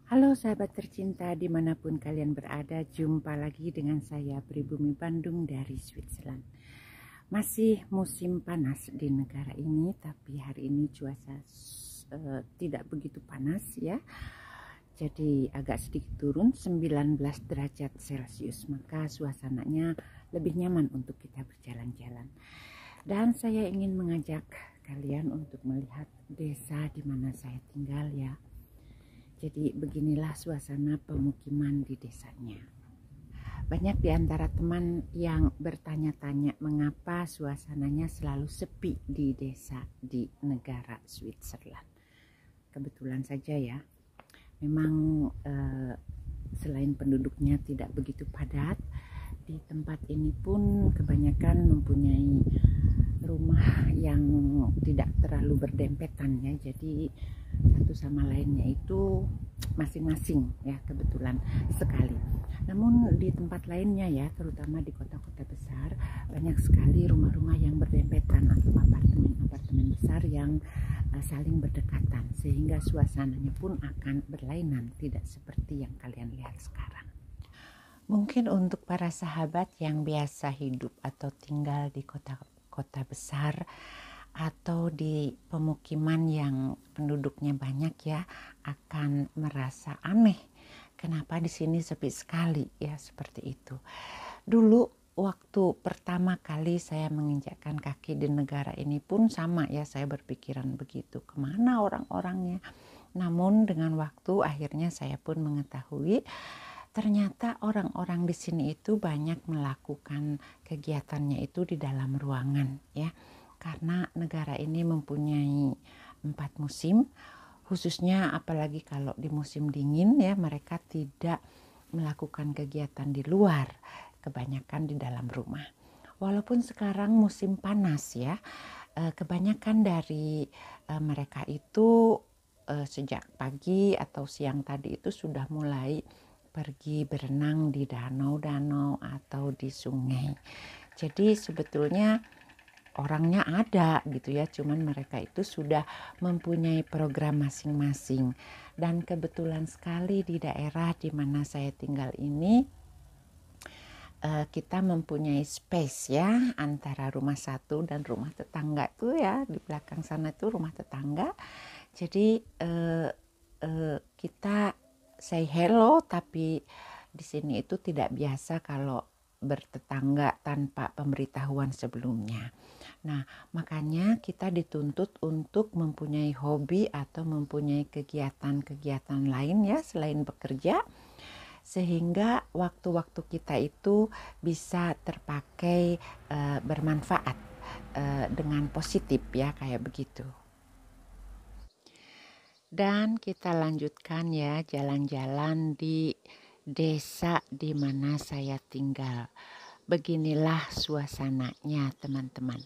Halo sahabat tercinta dimanapun kalian berada, jumpa lagi dengan saya Pribumi Bandung dari Switzerland. Masih musim panas di negara ini, tapi hari ini cuaca tidak begitu panas ya. Jadi agak sedikit turun 19 derajat Celcius, maka suasananya lebih nyaman untuk kita berjalan-jalan. Dan saya ingin mengajak kalian untuk melihat desa di mana saya tinggal ya. Jadi beginilah suasana pemukiman di desanya. Banyak di antara teman yang bertanya-tanya mengapa suasananya selalu sepi di desa di negara Switzerland. Kebetulan saja ya, memang selain penduduknya tidak begitu padat, di tempat ini pun kebanyakan mempunyai rumah yang tidak terlalu berdempetan ya, jadi satu sama lainnya itu masing-masing ya, kebetulan sekali. Namun di tempat lainnya ya, terutama di kota-kota besar, banyak sekali rumah-rumah yang berdempetan atau apartemen-apartemen besar yang saling berdekatan, sehingga suasananya pun akan berlainan, tidak seperti yang kalian lihat sekarang. Mungkin untuk para sahabat yang biasa hidup atau tinggal di kota besar atau di pemukiman yang penduduknya banyak ya, akan merasa aneh kenapa di sini sepi sekali ya, seperti itu. Dulu waktu pertama kali saya menginjakkan kaki di negara ini pun sama ya, saya berpikiran begitu, kemana orang-orangnya. Namun dengan waktu akhirnya saya pun mengetahui ternyata orang-orang di sini itu banyak melakukan kegiatannya itu di dalam ruangan ya. Karena negara ini mempunyai 4 musim, khususnya apalagi kalau di musim dingin ya, mereka tidak melakukan kegiatan di luar, kebanyakan di dalam rumah. Walaupun sekarang musim panas ya, kebanyakan dari mereka itu sejak pagi atau siang tadi itu sudah mulai pergi berenang di danau-danau atau di sungai. Jadi sebetulnya orangnya ada gitu ya, cuman mereka itu sudah mempunyai program masing-masing. Dan kebetulan sekali di daerah di mana saya tinggal ini, kita mempunyai space ya antara rumah satu dan rumah tetangga tuh ya, di belakang sana itu rumah tetangga. Jadi kita say hello, tapi di sini itu tidak biasa kalau bertetangga tanpa pemberitahuan sebelumnya. Nah, makanya kita dituntut untuk mempunyai hobi atau mempunyai kegiatan-kegiatan lain ya selain bekerja, sehingga waktu-waktu kita itu bisa terpakai bermanfaat dengan positif ya, kayak begitu. Dan kita lanjutkan ya jalan-jalan di desa di mana saya tinggal. Beginilah suasananya teman-teman.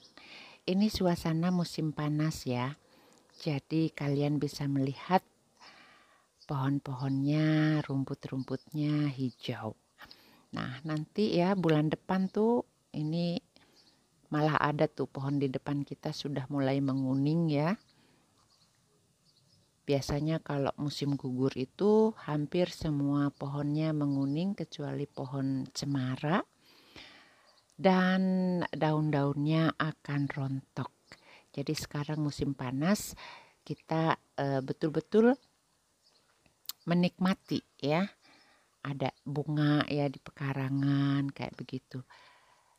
Ini suasana musim panas ya. Jadi kalian bisa melihat pohon-pohonnya, rumput-rumputnya hijau. Nah, nanti ya bulan depan tuh ini malah ada tuh pohon di depan kita sudah mulai menguning ya. Biasanya kalau musim gugur itu hampir semua pohonnya menguning kecuali pohon cemara, dan daun-daunnya akan rontok. Jadi sekarang musim panas, kita betul-betul menikmati ya. Ada bunga ya di pekarangan kayak begitu.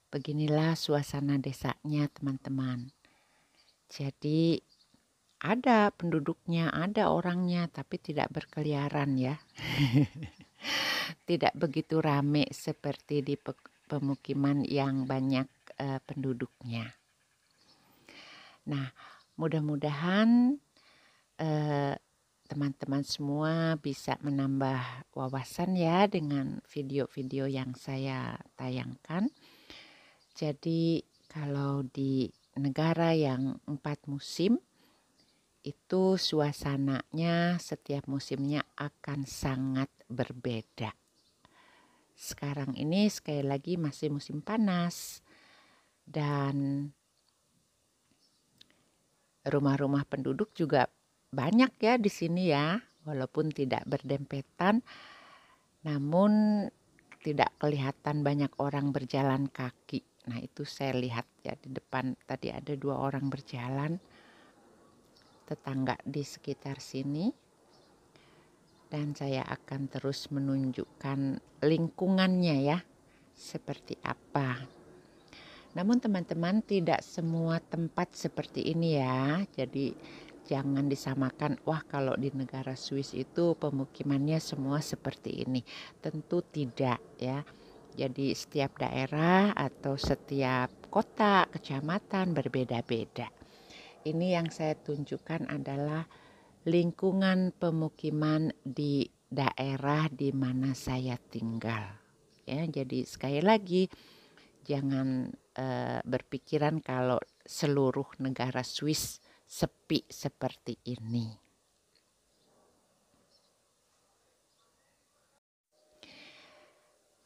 Beginilah suasana desanya teman-teman. Jadi ada penduduknya, ada orangnya, tapi tidak berkeliaran ya. Tidak begitu rame seperti di pemukiman yang banyak penduduknya. Nah, mudah-mudahan teman-teman semua bisa menambah wawasan ya dengan video-video yang saya tayangkan. Jadi kalau di negara yang 4 musim, itu suasananya setiap musimnya akan sangat berbeda. Sekarang ini sekali lagi masih musim panas dan rumah-rumah penduduk juga banyak ya di sini ya. walaupun tidak berdempetan, namun tidak kelihatan banyak orang berjalan kaki. Nah, itu saya lihat ya di depan tadi ada 2 orang berjalan, tetangga di sekitar sini. Dan saya akan terus menunjukkan lingkungannya ya, seperti apa. Namun teman-teman, tidak semua tempat seperti ini ya. Jadi jangan disamakan, wah kalau di negara Swiss itu pemukimannya semua seperti ini. Tentu tidak ya. Jadi setiap daerah atau setiap kota, kecamatan berbeda-beda. Ini yang saya tunjukkan adalah lingkungan pemukiman di daerah di mana saya tinggal. Ya, jadi sekali lagi jangan berpikiran kalau seluruh negara Swiss sepi seperti ini.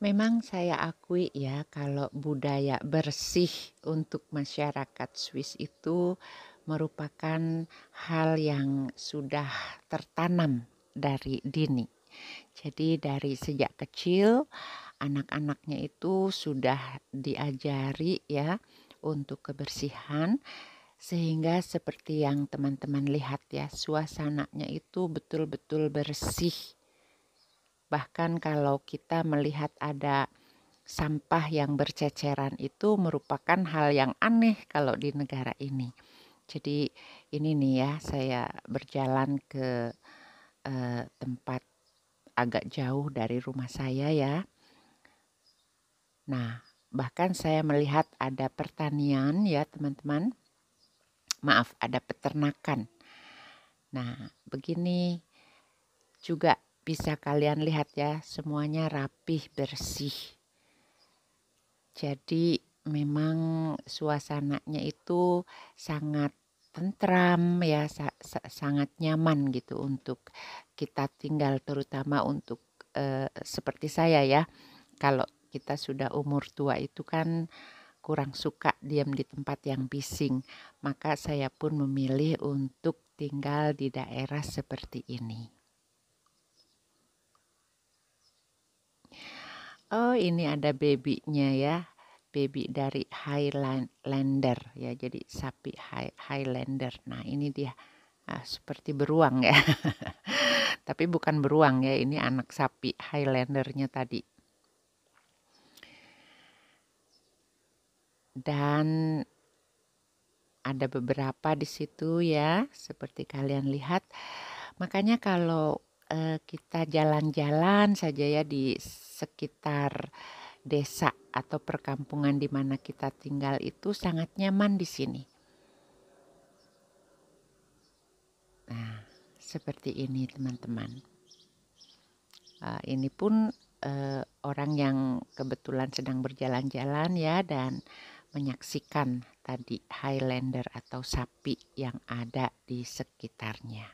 Memang saya akui ya kalau budaya bersih untuk masyarakat Swiss itu merupakan hal yang sudah tertanam dari dini. Jadi dari sejak kecil anak-anaknya itu sudah diajari ya untuk kebersihan, sehingga seperti yang teman-teman lihat ya, suasananya itu betul-betul bersih. Bahkan kalau kita melihat ada sampah yang berceceran itu merupakan hal yang aneh kalau di negara ini. Jadi ini nih ya, saya berjalan ke tempat agak jauh dari rumah saya ya. Nah, bahkan saya melihat ada pertanian ya teman-teman. Maaf, ada peternakan. Nah, begini juga bisa kalian lihat ya, semuanya rapih, bersih. Jadi memang suasananya itu sangat tentram ya, sangat nyaman gitu untuk kita tinggal, terutama untuk seperti saya ya. Kalau kita sudah umur tua itu kan kurang suka diam di tempat yang bising, maka saya pun memilih untuk tinggal di daerah seperti ini. Oh, ini ada babynya ya, baby dari Highlander ya, jadi sapi Highlander. Nah ini dia, seperti beruang ya, tapi bukan beruang ya, ini anak sapi Highlandernya tadi. Dan ada beberapa di situ ya, seperti kalian lihat. Makanya kalau kita jalan-jalan saja ya di sekitar desa atau perkampungan di mana kita tinggal itu sangat nyaman di sini. Nah, seperti ini teman-teman. Ini pun orang yang kebetulan sedang berjalan-jalan ya dan menyaksikan tadi Highlander atau sapi yang ada di sekitarnya.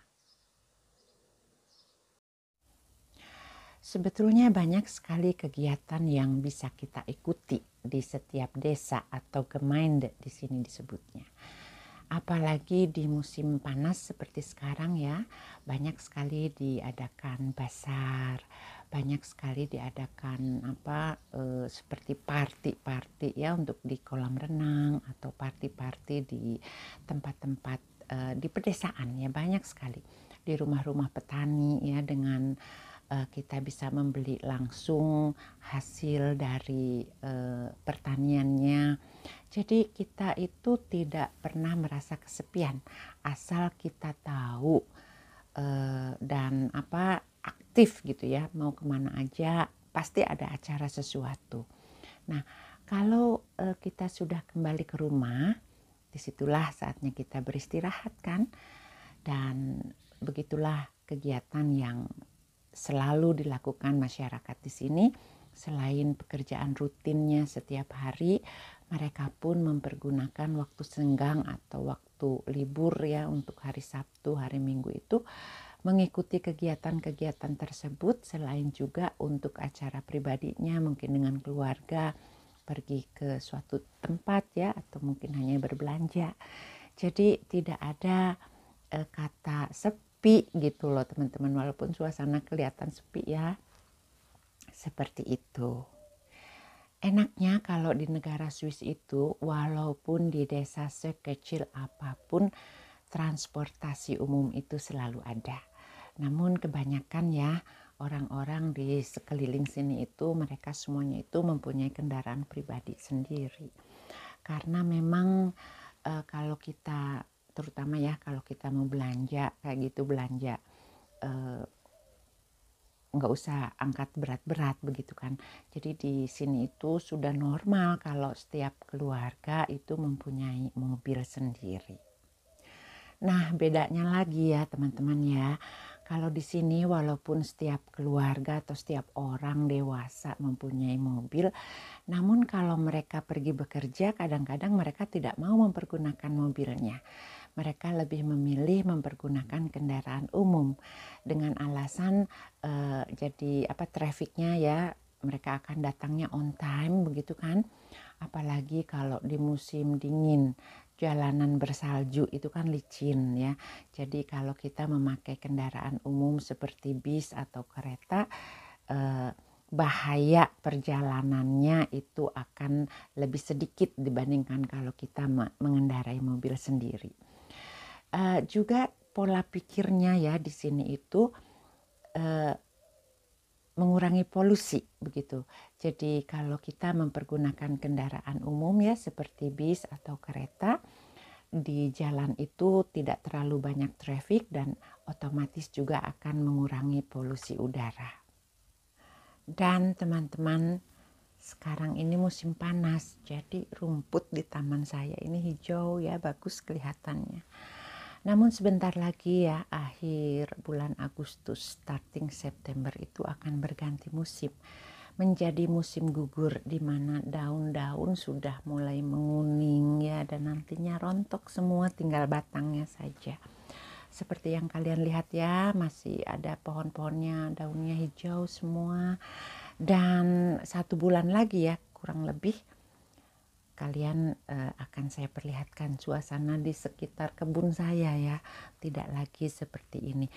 Sebetulnya banyak sekali kegiatan yang bisa kita ikuti di setiap desa atau Gemeinde di sini disebutnya. Apalagi di musim panas seperti sekarang ya, banyak sekali diadakan basar, banyak sekali diadakan seperti party-party ya untuk di kolam renang atau party-party di tempat-tempat di pedesaan ya, banyak sekali di rumah-rumah petani ya, dengan kita bisa membeli langsung hasil dari pertaniannya. Jadi kita itu tidak pernah merasa kesepian asal kita tahu dan aktif gitu ya, mau kemana aja pasti ada acara sesuatu. Nah, kalau kita sudah kembali ke rumah, disitulah saatnya kita beristirahat kan, dan begitulah kegiatan yang selalu dilakukan masyarakat di sini. Selain pekerjaan rutinnya setiap hari, mereka pun mempergunakan waktu senggang atau waktu libur ya untuk hari Sabtu, hari Minggu itu mengikuti kegiatan-kegiatan tersebut, selain juga untuk acara pribadinya mungkin dengan keluarga, pergi ke suatu tempat ya, atau mungkin hanya berbelanja. Jadi tidak ada kata sepi sepi gitu loh teman-teman, walaupun suasana kelihatan sepi ya. Seperti itu. Enaknya kalau di negara Swiss itu, walaupun di desa sekecil apapun, transportasi umum itu selalu ada. Namun kebanyakan ya orang-orang di sekeliling sini itu mereka semuanya itu mempunyai kendaraan pribadi sendiri. Karena memang kalau kita terutama ya kalau kita mau belanja kayak gitu, belanja nggak usah angkat berat-berat begitu kan. Jadi di sini itu sudah normal kalau setiap keluarga itu mempunyai mobil sendiri. Nah, bedanya lagi ya teman-teman ya. Kalau di sini walaupun setiap keluarga atau setiap orang dewasa mempunyai mobil, namun kalau mereka pergi bekerja kadang-kadang mereka tidak mau mempergunakan mobilnya. Mereka lebih memilih mempergunakan kendaraan umum dengan alasan jadi trafiknya ya, mereka akan datangnya on time begitu kan. Apalagi kalau di musim dingin, jalanan bersalju itu kan licin ya. Jadi kalau kita memakai kendaraan umum seperti bis atau kereta, bahaya perjalanannya itu akan lebih sedikit dibandingkan kalau kita mengendarai mobil sendiri. Juga pola pikirnya ya di sini itu mengurangi polusi begitu. Jadi kalau kita mempergunakan kendaraan umum ya seperti bis atau kereta, di jalan itu tidak terlalu banyak traffic dan otomatis juga akan mengurangi polusi udara. Dan teman-teman, sekarang ini musim panas, jadi rumput di taman saya ini hijau ya, bagus kelihatannya. Namun sebentar lagi ya, akhir bulan Agustus, starting September itu akan berganti musim. Menjadi musim gugur di mana daun-daun sudah mulai menguning ya, dan nantinya rontok semua, tinggal batangnya saja. Seperti yang kalian lihat ya, masih ada pohon-pohonnya, daunnya hijau semua. Dan 1 bulan lagi ya, kurang lebih, kalian akan saya perlihatkan suasana di sekitar kebun saya ya, tidak lagi seperti ini.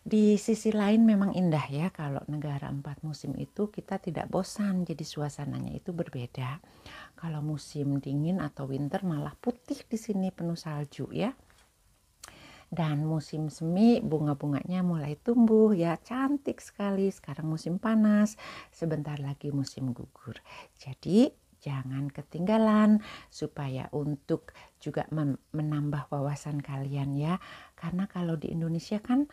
Di sisi lain memang indah ya, kalau negara 4 musim itu kita tidak bosan, jadi suasananya itu berbeda. Kalau musim dingin atau winter malah putih di sini, penuh salju ya. Dan musim semi bunga-bunganya mulai tumbuh ya, cantik sekali. Sekarang musim panas, sebentar lagi musim gugur. Jadi jangan ketinggalan supaya untuk juga menambah wawasan kalian ya. Karena kalau di Indonesia kan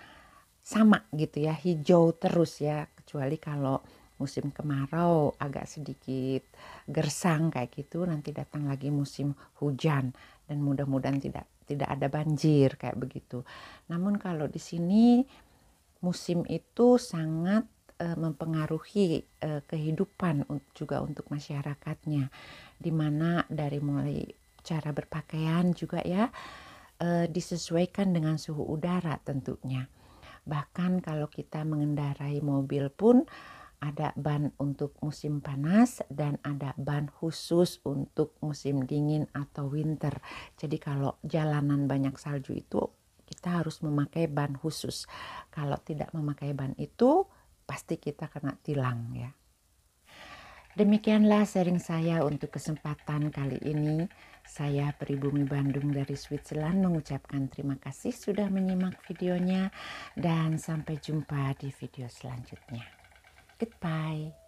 sama gitu ya, hijau terus ya, kecuali kalau musim kemarau agak sedikit gersang kayak gitu, nanti datang lagi musim hujan dan mudah-mudahan tidak ada banjir kayak begitu. Namun kalau di sini musim itu sangat mempengaruhi kehidupan juga untuk masyarakatnya, dimana dari mulai cara berpakaian juga ya disesuaikan dengan suhu udara tentunya. Bahkan kalau kita mengendarai mobil pun ada ban untuk musim panas dan ada ban khusus untuk musim dingin atau winter. Jadi kalau jalanan banyak salju itu kita harus memakai ban khusus. Kalau tidak memakai ban itu pasti kita kena tilang ya. Demikianlah sharing saya untuk kesempatan kali ini. Saya Pribumi Bandung dari Switzerland mengucapkan terima kasih sudah menyimak videonya dan sampai jumpa di video selanjutnya. Goodbye.